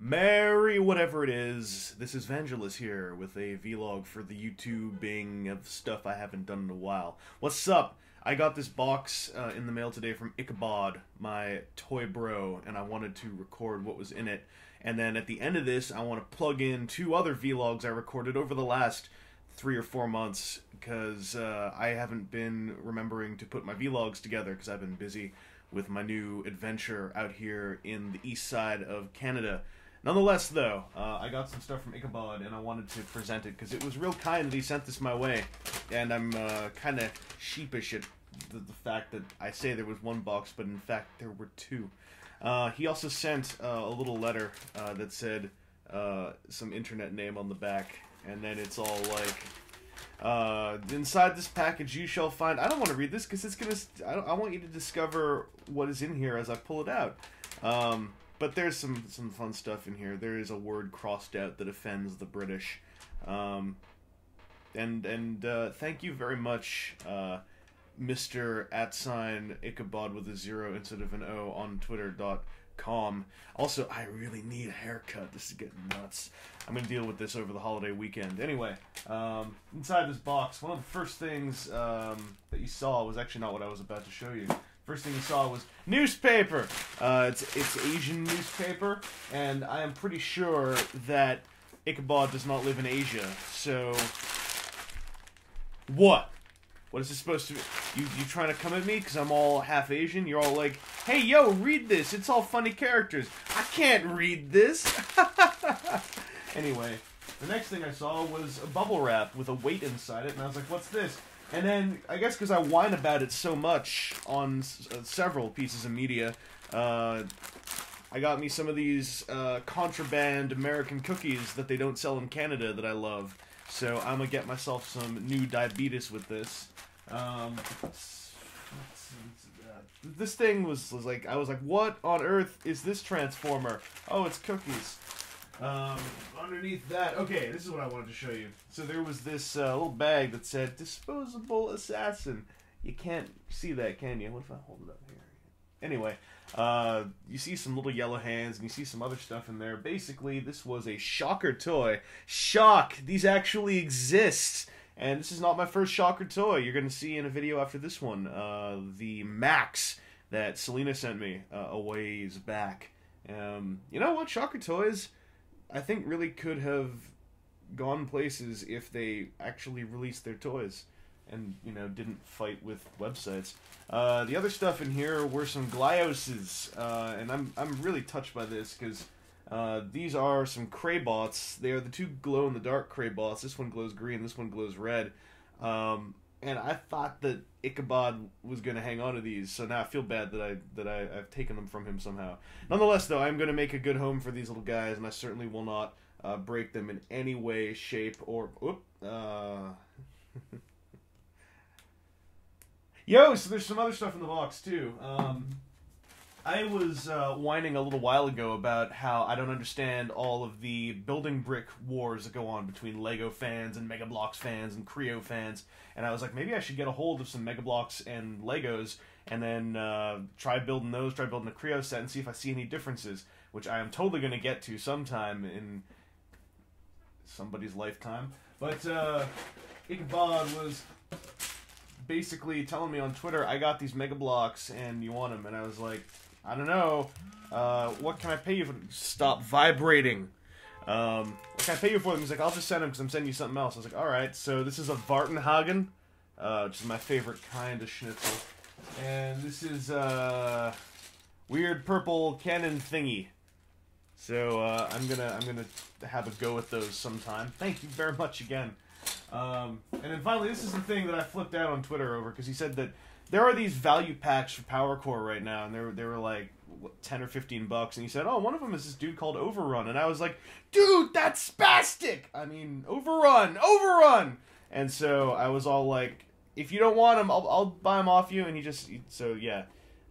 Merry whatever it is, this is Vangelus here with a vlog for the YouTubing of stuff I haven't done in a while. What's up? I got this box in the mail today from Ichabod, my toy bro, and I wanted to record what was in it. And then at the end of this, I want to plug in 2 other vlogs I recorded over the last 3 or 4 months, because I haven't been remembering to put my vlogs together because I've been busy with my new adventure out here in the east side of Canada. Nonetheless, though, I got some stuff from Ichabod, and I wanted to present it, because it was real kind that he sent this my way, and I'm kind of sheepish at the fact that I say there was 1 box, but in fact there were 2. He also sent a little letter that said some internet name on the back, and then it's all like, inside this package you shall find... I don't want to read this, because it's going to... I want you to discover what is in here as I pull it out. But there's some fun stuff in here. There is a word crossed out that offends the British. And thank you very much, Mr. @Ichabod with a 0 instead of an O on Twitter.com. Also, I really need a haircut. This is getting nuts. I'm going to deal with this over the holiday weekend. Anyway, inside this box, one of the first things that you saw was actually not what I was about to show you. First thing you saw was newspaper. It's Asian newspaper, and I am pretty sure that Ichabod does not live in Asia. So, what? What is this supposed to be? You trying to come at me because I'm all half Asian? You're all like, hey, yo, read this. It's all funny characters. I can't read this. Anyway, the next thing I saw was a bubble wrap with a weight inside it, and I was like, what's this? And then, I guess because I whine about it so much on several pieces of media, I got me some of these contraband American cookies that they don't sell in Canada that I love. So I'm going to get myself some new diabetes with this. This thing was like, I was like, what on earth is this transformer? Oh, it's cookies. Underneath that, okay, this is what I wanted to show you. So there was this little bag that said disposable assassin. You can't see that, can you? What if I hold it up here? Anyway, you see some little yellow hands and you see some other stuff in there. Basically, this was a Shocker toy. Shock! These actually exist! And this is not my first Shocker toy. You're going to see in a video after this one, the Max that Selina sent me a ways back. You know what? Shocker toys, I think, really could have gone places if they actually released their toys and, you know, didn't fight with websites. The other stuff in here were some Glyoses, and I'm really touched by this because these are some Craybots. They are the 2 glow-in-the-dark Craybots. This one glows green, this one glows red. And I thought that Ichabod was going to hang on to these, so now I feel bad that I've taken them from him somehow. Nonetheless, though, I'm going to make a good home for these little guys, and I certainly will not break them in any way, shape, or... Yo, so there's some other stuff in the box, too. I was whining a little while ago about how I don't understand all of the building brick wars that go on between Lego fans and Mega Bloks fans and Creo fans, and I was like, maybe I should get a hold of some Mega Bloks and Legos and then try building those, try building a Creo set and see if I see any differences, which I am totally going to get to sometime in somebody's lifetime. But Ichabod was basically telling me on Twitter, I got these Mega Bloks and you want them, and I was like, I don't know. What can I pay you for? Stop vibrating. What can I pay you for them? He's like, I'll just send them because I'm sending you something else. I was like, alright, so this is a Vartenhagen, which is my favorite kind of schnitzel. And this is weird purple cannon thingy. So I'm gonna have a go at those sometime. Thank you very much again. And then finally, this is the thing that I flipped out on Twitter over, because he said that there are these value packs for Power Core right now, and they were like, what, 10 or 15 bucks, and he said, oh, one of them is this dude called Overrun, and I was like, dude, that's spastic! I mean, Overrun! And so I was all like, if you don't want them, I'll buy them off you, and he just, so yeah.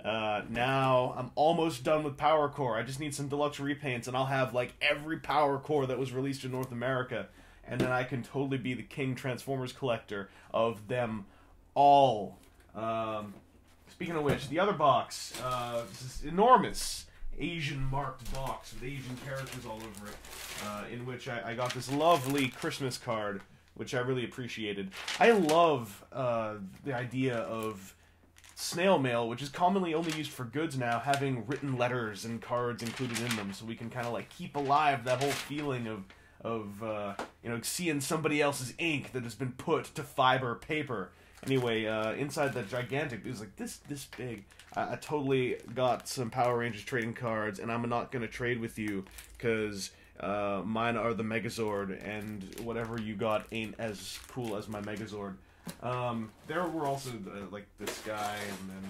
Now I'm almost done with Power Core. I just need some deluxe repaints, and I'll have like every Power Core that was released in North America, and then I can totally be the king Transformers collector of them all. Speaking of which, the other box, this is enormous. Asian marked box with Asian characters all over it, in which I got this lovely Christmas card, which I really appreciated. I love the idea of snail mail, which is commonly only used for goods now, having written letters and cards included in them, so we can kind of like keep alive that whole feeling of you know, seeing somebody else's ink that has been put to fiber paper. Anyway, inside that gigantic, it was like this big. I totally got some Power Rangers trading cards, and I'm not gonna trade with you because mine are the Megazord, and whatever you got ain't as cool as my Megazord. There were also like this guy, and then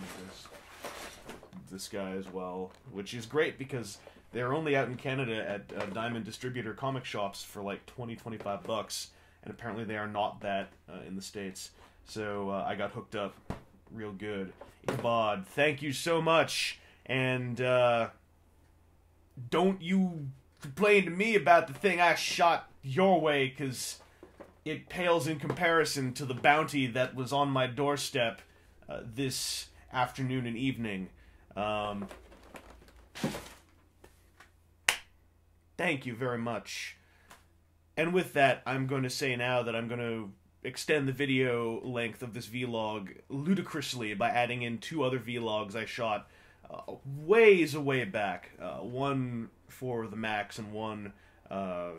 this guy as well, which is great because they're only out in Canada at Diamond Distributor comic shops for like $20-25, and apparently they are not that in the States. So I got hooked up real good. Ichabod, thank you so much, and don't you complain to me about the thing I shot your way, because it pales in comparison to the bounty that was on my doorstep this afternoon and evening. Thank you very much. And with that, I'm going to say now that I'm going to extend the video length of this vlog ludicrously by adding in 2 other vlogs I shot ways away back. One for the Max and one, I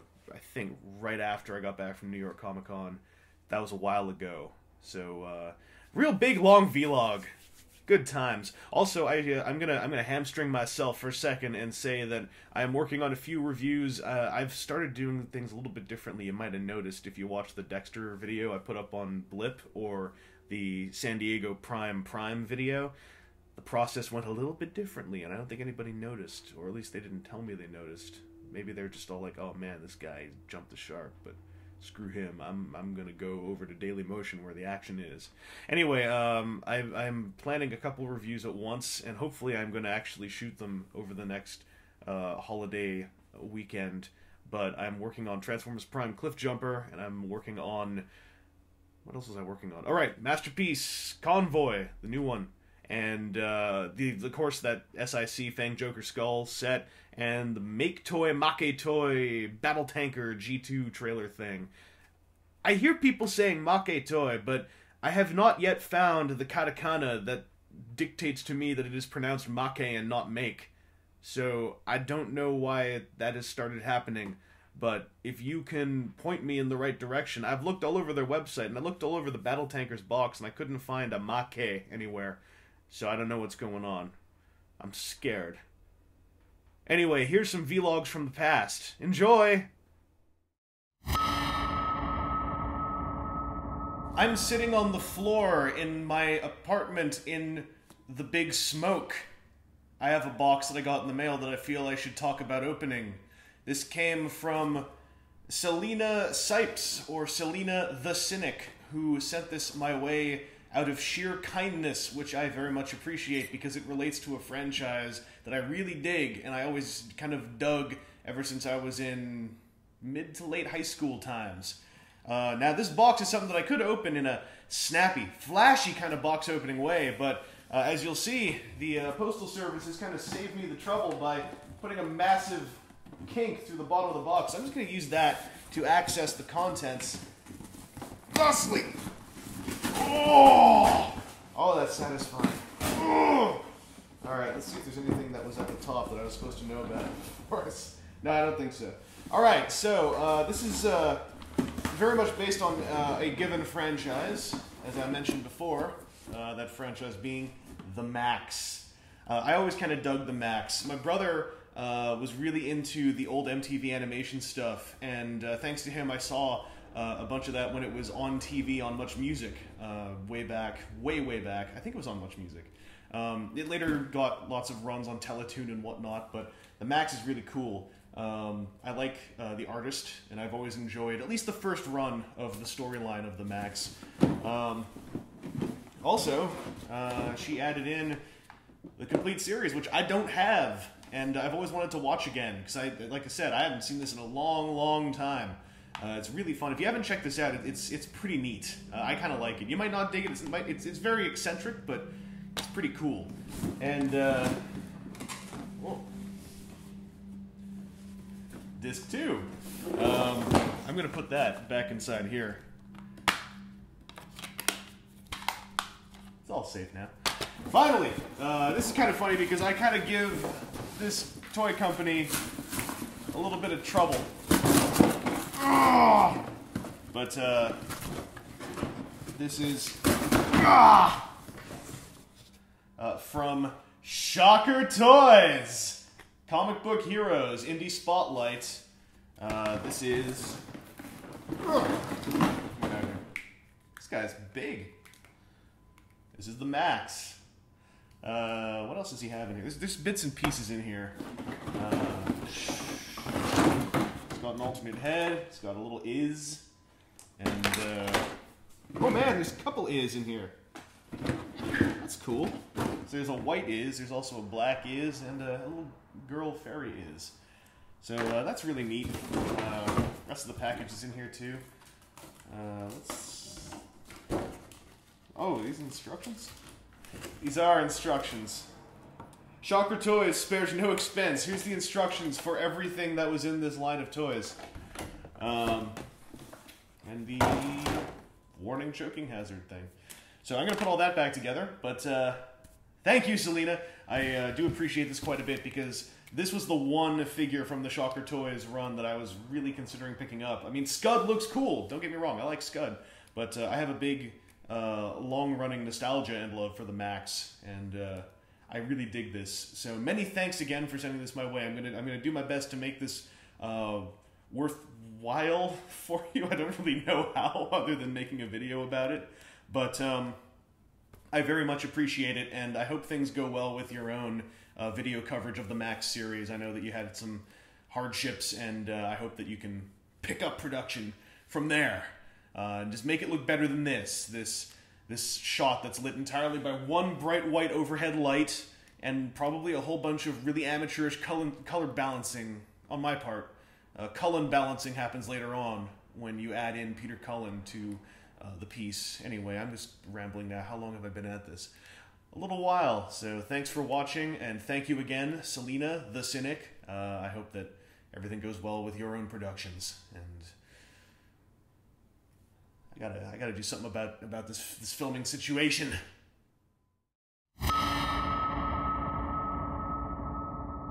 think, right after I got back from New York Comic Con. That was a while ago. So, real big long vlog. Good times. Also, I'm gonna hamstring myself for a second and say that I'm working on a few reviews. I've started doing things a little bit differently. You might have noticed if you watched the Dexter video I put up on Blip or the San Diego Prime video. The process went a little bit differently, and I don't think anybody noticed, or at least they didn't tell me they noticed. Maybe they're just all like, "Oh man, this guy jumped the shark," but screw him. I'm gonna go over to Daily Motion where the action is. Anyway, I'm planning a couple reviews at once, and hopefully I'm gonna actually shoot them over the next holiday weekend. But I'm working on Transformers Prime Cliff Jumper, and I'm working on... what else was I working on? Alright, Masterpiece Convoy, the new one. And of course that SIC Fang Joker Skull set, and the Make Toy Battle Tanker G2 trailer thing. I hear people saying Make Toy, but I have not yet found the katakana that dictates to me that it is pronounced Make and not Make. So I don't know why that has started happening, but if you can point me in the right direction. I've looked all over their website, and I looked all over the Battle Tankers box, and I couldn't find a Make anywhere. So I don't know what's going on. I'm scared. Anyway, here's some vlogs from the past. Enjoy! I'm sitting on the floor in my apartment in the Big Smoke. I have a box that I got in the mail that I feel I should talk about opening. This came from Selina Sipes, or SelinaTheCynic, who sent this my way out of sheer kindness, which I very much appreciate because it relates to a franchise that I really dig, and I always kind of dug ever since I was in mid to late high school times. Now, this box is something that I could open in a snappy, flashy kind of box opening way, but as you'll see, the Postal Service has kind of saved me the trouble by putting a massive kink through the bottom of the box. I'm just going to use that to access the contents thusly. Oh, that's satisfying. Alright, let's see if there's anything that was at the top that I was supposed to know about. Of course. No, I don't think so. Alright, so this is very much based on a given franchise, as I mentioned before, that franchise being The Max. I always kind of dug The Max. My brother was really into the old MTV animation stuff, and thanks to him I saw a bunch of that when it was on TV on Much Music, way back. I think it was on Much Music. It later got lots of runs on Teletoon and whatnot, but The Max is really cool. I like the artist, and I've always enjoyed at least the first run of the storyline of The Max. Also, she added in the complete series, which I don't have, and I've always wanted to watch again, because like I said, I haven't seen this in a long, long time. It's really fun. If you haven't checked this out, it's pretty neat. I kind of like it. You might not dig it. It's very eccentric, but it's pretty cool. And disc 2. I'm going to put that back inside here. It's all safe now. Finally, this is kind of funny because I kind of give this toy company a little bit of trouble. But this is from Shocker Toys, Comic Book Heroes, Indie Spotlight. This is... This guy's big. This is the Max. What else does he have in here? There's bits and pieces in here. It's got an alternate head. It's got a little is. And, oh man, there's a couple is in here. That's cool. So there's a white is, there's also a black is, and a little girl fairy is. So that's really neat. The rest of the package is in here too. Oh, these instructions? These are instructions. Shocker Toys spares no expense. Here's the instructions for everything that was in this line of toys. And the warning choking hazard thing. So I'm going to put all that back together, but thank you, Selina. I do appreciate this quite a bit because this was the one figure from the Shocker Toys run that I was really considering picking up. I mean, Scud looks cool. Don't get me wrong. I like Scud. But I have a big, long-running nostalgia and love for the Max, and I really dig this. So many thanks again for sending this my way. I'm gonna do my best to make this worthwhile for you. I don't really know how, other than making a video about it. But I very much appreciate it, and I hope things go well with your own video coverage of the Max series. I know that you had some hardships, and I hope that you can pick up production from there. And just make it look better than this. This shot that's lit entirely by one bright white overhead light, and probably a whole bunch of really amateurish color balancing on my part. Cullen balancing happens later on when you add in Peter Cullen to the piece. Anyway, I'm just rambling now. How long have I been at this? A little while. So thanks for watching, and thank you again, Selina the Cynic. I hope that everything goes well with your own productions, and I gotta do something about this filming situation.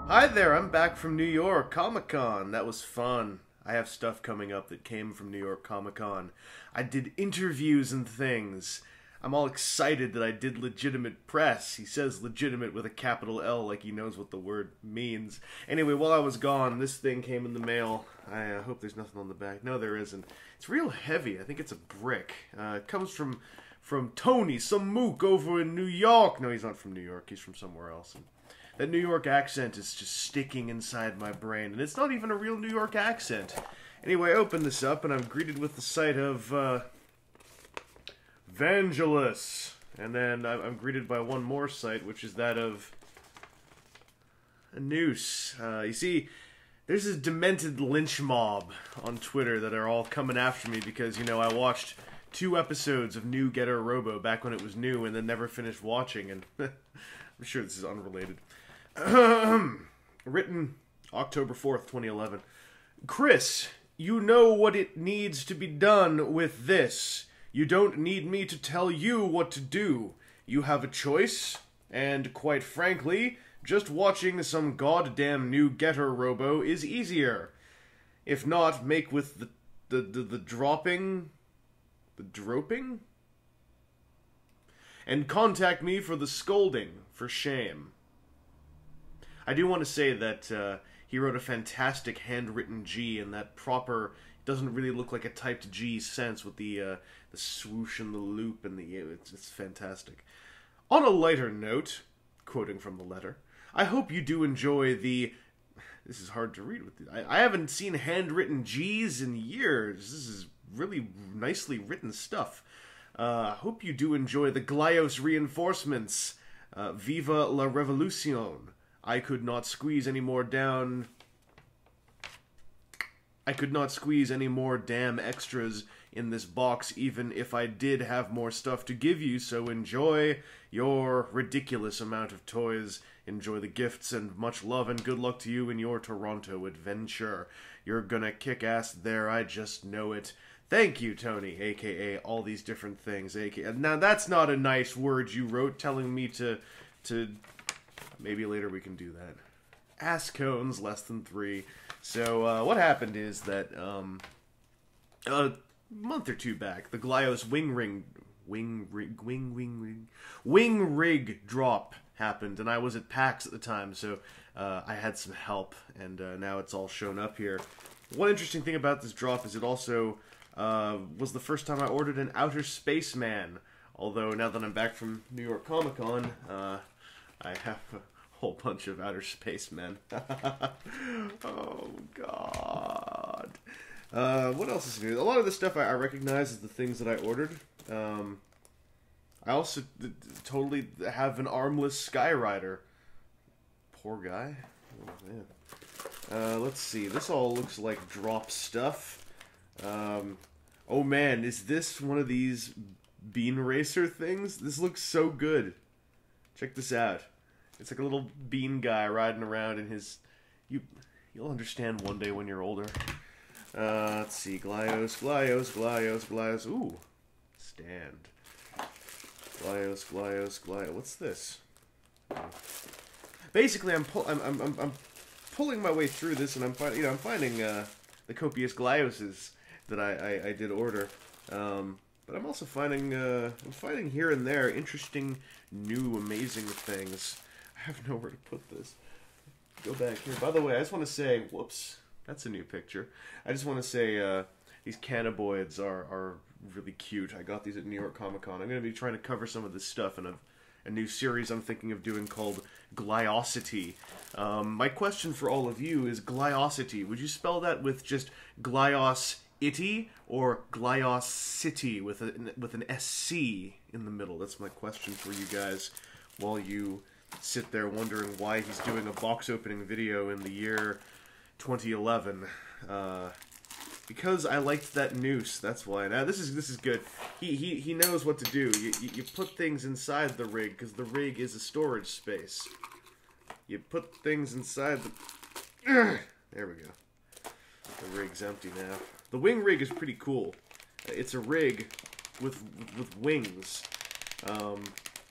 Hi there, I'm back from New York Comic-Con. That was fun. I have stuff coming up that came from New York Comic-Con. I did interviews and things. I'm all excited that I did legitimate press. He says legitimate with a capital L like he knows what the word means. Anyway, while I was gone, this thing came in the mail. I hope there's nothing on the back. No, there isn't. It's real heavy. I think it's a brick. It comes from Tony, some mook over in New York. No, he's not from New York. He's from somewhere else. And that New York accent is just sticking inside my brain. And it's not even a real New York accent. Anyway, I open this up, and I'm greeted with the sight of Vangelus. And then I'm greeted by one more sight, which is that of a noose. You see, there's this demented lynch mob on Twitter that are all coming after me because, you know, I watched 2 episodes of New Getter Robo back when it was new and then never finished watching, and I'm sure this is unrelated. Written October 4th, 2011. Chris, you know what it needs to be done with this. You don't need me to tell you what to do. You have a choice, and quite frankly, just watching some goddamn New Getter Robo is easier. If not, make with the dropping... the droping? And contact me for the scolding, for shame. I do want to say that he wrote a fantastic handwritten G, and that proper... doesn't really look like a typed G sense with the swoosh and the loop and the... It's fantastic. On a lighter note, quoting from the letter, I hope you do enjoy the... This is hard to read. I haven't seen handwritten G's in years. This is really nicely written stuff. Hope you do enjoy the Glyos reinforcements. Viva la revolution. I could not squeeze any more down... I could not squeeze any more damn extras in this box even if I did have more stuff to give you, so enjoy your ridiculous amount of toys Enjoy the gifts and much love and good luck to you in your Toronto adventure. You're gonna kick ass there, I just know it. Thank you, Tony, aka all these different things, aka... Now, that's not a nice word you wrote telling me to... Maybe later we can do that. Ass cones, less than 3. So, what happened is that, a month or 2 back, the Glyos wing rig drop happened, and I was at PAX at the time, so I had some help, and now it's all shown up here. One interesting thing about this drop is it also was the first time I ordered an Outer Spaceman, although now that I'm back from New York Comic Con, I have a whole bunch of Outer Spacemen. Oh, God. What else is new? A lot of the stuff I recognize as the things that I ordered. I also totally have an armless Skyrider. Poor guy. Oh, man. Let's see. This all looks like drop stuff. Oh, man. Is this one of these bean racer things? This looks so good. Check this out. It's like a little bean guy riding around in his... You'll understand one day when you're older. Let's see. Glyos. Ooh. Stand. Glyos. What's this? Basically, I'm pulling my way through this, and I'm finding the copious Glyoses that I did order. But I'm also finding here and there interesting, new, amazing things. I have nowhere to put this. Go back here. By the way, I just want to say, whoops, that's a new picture. I just want to say these cannabinoids are really cute. I got these at New York Comic Con. I'm going to be trying to cover some of this stuff in a new series I'm thinking of doing called Glyosity. My question for all of you is Glyosity. Would you spell that with just Glyos-ity or Glyosity with an SC in the middle? That's my question for you guys while you sit there wondering why he's doing a box opening video in the year 2011. Because I liked that noose, that's why. Now this is good. He knows what to do. You put things inside the rig because the rig is a storage space. You put things inside the... There we go. The rig's empty now. The wing rig is pretty cool. It's a rig with wings.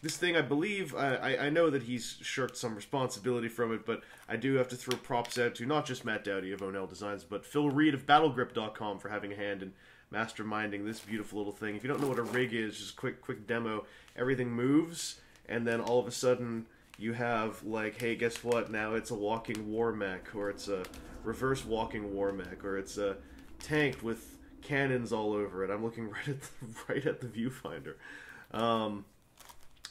This thing, I believe, I know that he's shirked some responsibility from it, but I do have to throw props out to not just Matt Dowdy of Onell Designs, but Phil Reed of BattleGrip.com for having a hand in masterminding this beautiful little thing. If you don't know what a rig is, just quick demo. Everything moves, and then all of a sudden you have, like, hey, guess what? Now it's a walking war mech, or it's a reverse walking war mech, or it's a tank with cannons all over it. I'm looking right at the viewfinder.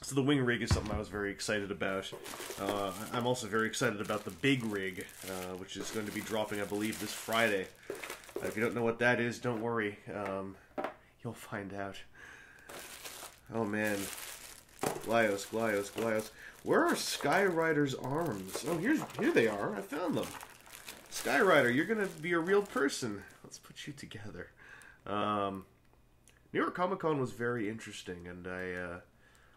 So the wing rig is something I was very excited about. I'm also very excited about the big rig, which is going to be dropping, I believe, this Friday. If you don't know what that is, don't worry. You'll find out. Oh, man. Glyos. Where are Skyrider's arms? Oh, here they are. I found them. Skyrider, you're going to be a real person. Let's put you together. New York Comic Con was very interesting, and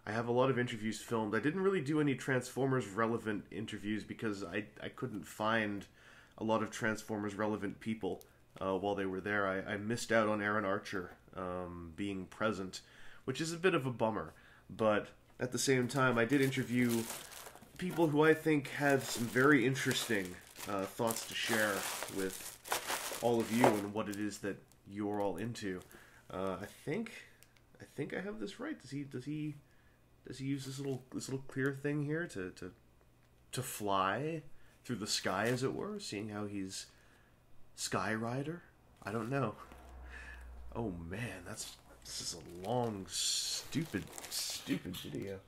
I have a lot of interviews filmed. I didn't really do any Transformers-relevant interviews because I couldn't find a lot of Transformers-relevant people while they were there. I missed out on Aaron Archer being present, which is a bit of a bummer. But at the same time, I did interview people who I think have some very interesting thoughts to share with all of you and what it is that you're all into. I think I have this right. Does he use this little clear thing here to fly through the sky, as it were, seeing how he's Skyrider? I don't know. Oh man, this is a long, stupid video.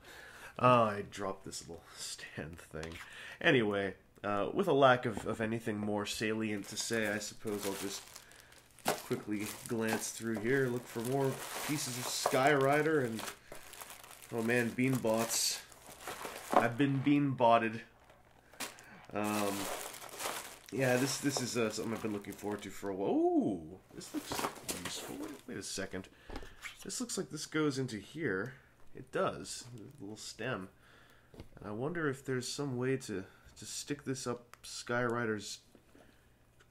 I dropped this little stand thing. Anyway, with a lack of anything more salient to say, I suppose I'll just quickly glance through here, look for more pieces of Skyrider, and oh man, beanbots. I've been beanbotted. Yeah, this is something I've been looking forward to for a while. Ooh, this looks useful. Wait a second. This looks like this goes into here. It does. A little stem. And I wonder if there's some way to stick this up Skyrider's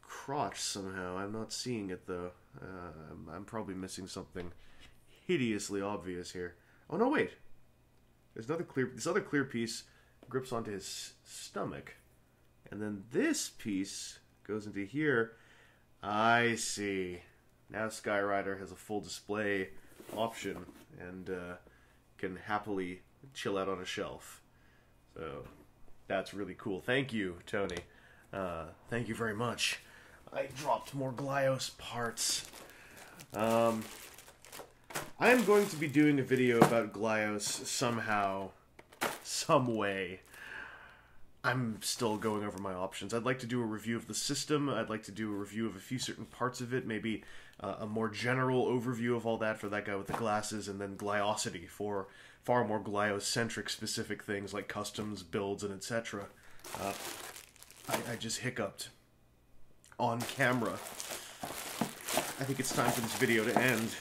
crotch somehow. I'm not seeing it, though. I'm probably missing something hideously obvious here. Oh, no, wait. There's another clear... This other clear piece grips onto his stomach. And then this piece goes into here. I see. Now Skyrider has a full display option and can happily chill out on a shelf. So that's really cool. Thank you, Tony. Thank you very much. I dropped more Glyos parts. I'm going to be doing a video about Glyos somehow, some way. I'm still going over my options. I'd like to do a review of the system. I'd like to do a review of a few certain parts of it, maybe a more general overview of all that for that guy with the glasses, and then Glyosity for far more Glyos-centric specific things like customs, builds, and etc. I just hiccuped on camera. I think it's time for this video to end.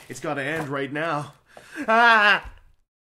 It's gotta end right now. Ah!